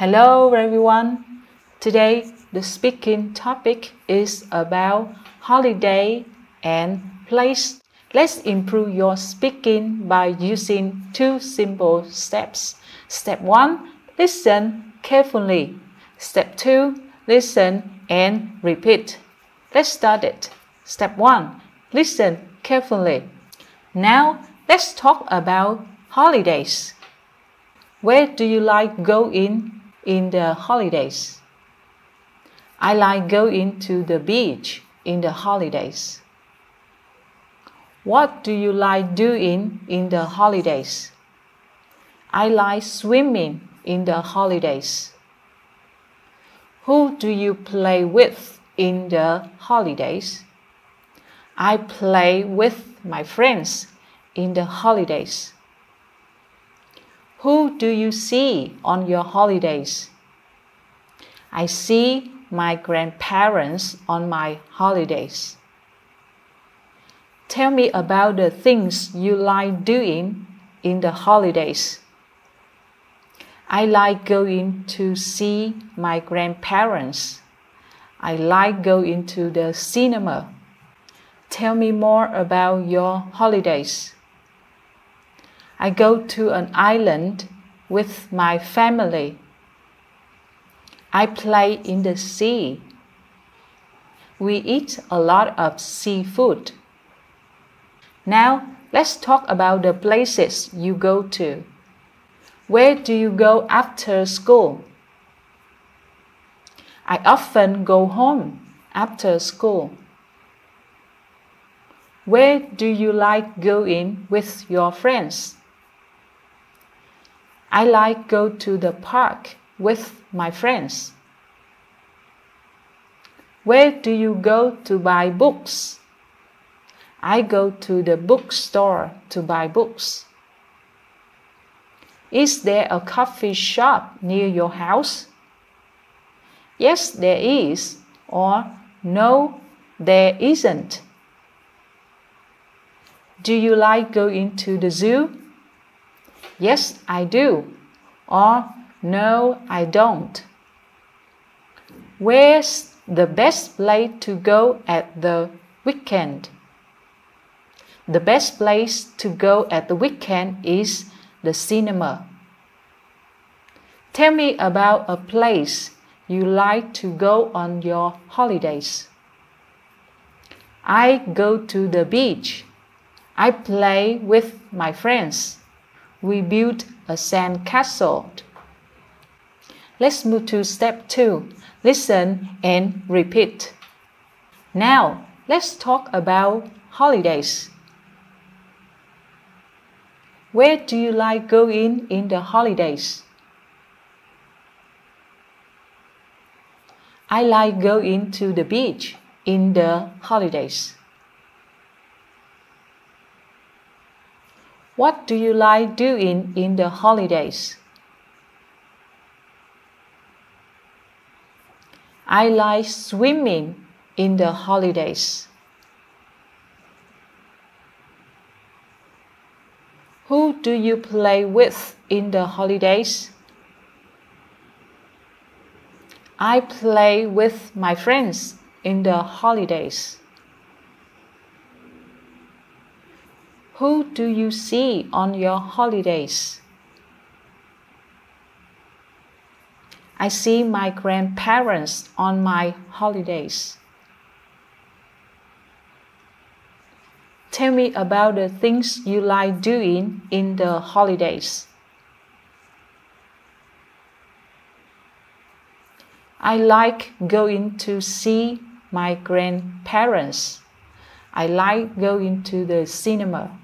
Hello everyone. Today the speaking topic is about holiday and place. Let's improve your speaking by using two simple steps. Step 1, listen carefully. Step 2, listen and repeat. Let's start it. Step 1, listen carefully. Now let's talk about holidays. Where do you like going in the holidays? I like going to the beach in the holidays. What do you like doing in the holidays? I like swimming in the holidays. Who do you play with in the holidays? I play with my friends in the holidays. Who do you see on your holidays? I see my grandparents on my holidays. Tell me about the things you like doing in the holidays. I like going to see my grandparents. I like going to the cinema. Tell me more about your holidays. I go to an island with my family. I play in the sea. We eat a lot of seafood. Now, let's talk about the places you go to. Where do you go after school? I often go home after school. Where do you like going with your friends? I like go to the park with my friends. Where do you go to buy books? I go to the bookstore to buy books. Is there a coffee shop near your house? Yes, there is, or no, there isn't. Do you like going to the zoo? Yes, I do, or no, I don't. Where's the best place to go at the weekend? The best place to go at the weekend is the cinema. Tell me about a place you like to go on your holidays. I go to the beach. I play with my friends. We build a sand castle. Let's move to step 2. Listen and repeat. Now, let's talk about holidays. Where do you like going in the holidays? I like going to the beach in the holidays. What do you like doing in the holidays? I like swimming in the holidays. Who do you play with in the holidays? I play with my friends in the holidays. Who do you see on your holidays? I see my grandparents on my holidays. Tell me about the things you like doing in the holidays. I like going to see my grandparents. I like going to the cinema.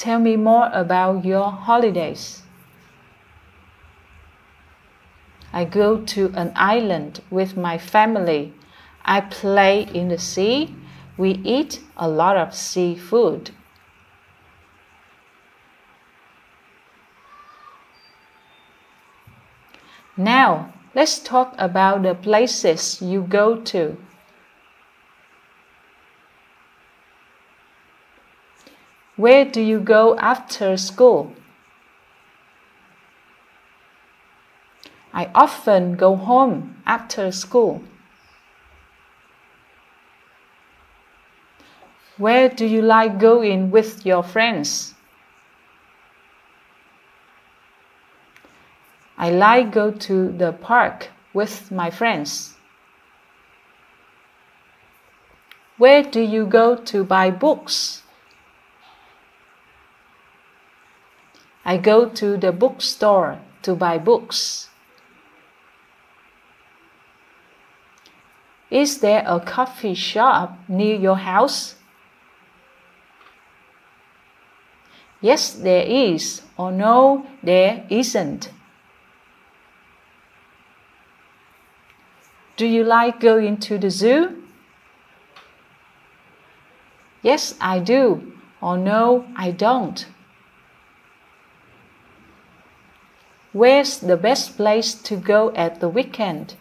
Tell me more about your holidays. I go to an island with my family. I play in the sea. We eat a lot of seafood. Now, let's talk about the places you go to. Where do you go after school? I often go home after school. Where do you like going with your friends? I like go to the park with my friends. Where do you go to buy books? I go to the bookstore to buy books. Is there a coffee shop near your house? Yes, there is, or no, there isn't. Do you like going to the zoo? Yes, I do, or no, I don't. Where's the best place to go at the weekend?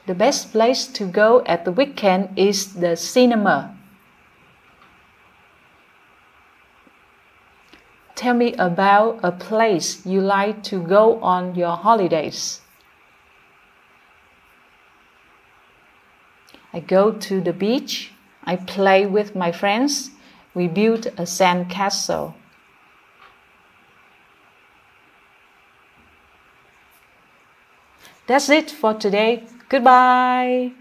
The best place to go at the weekend is the cinema. Tell me about a place you like to go on your holidays. I go to the beach. I play with my friends. We build a sand castle. That's it for today. Goodbye.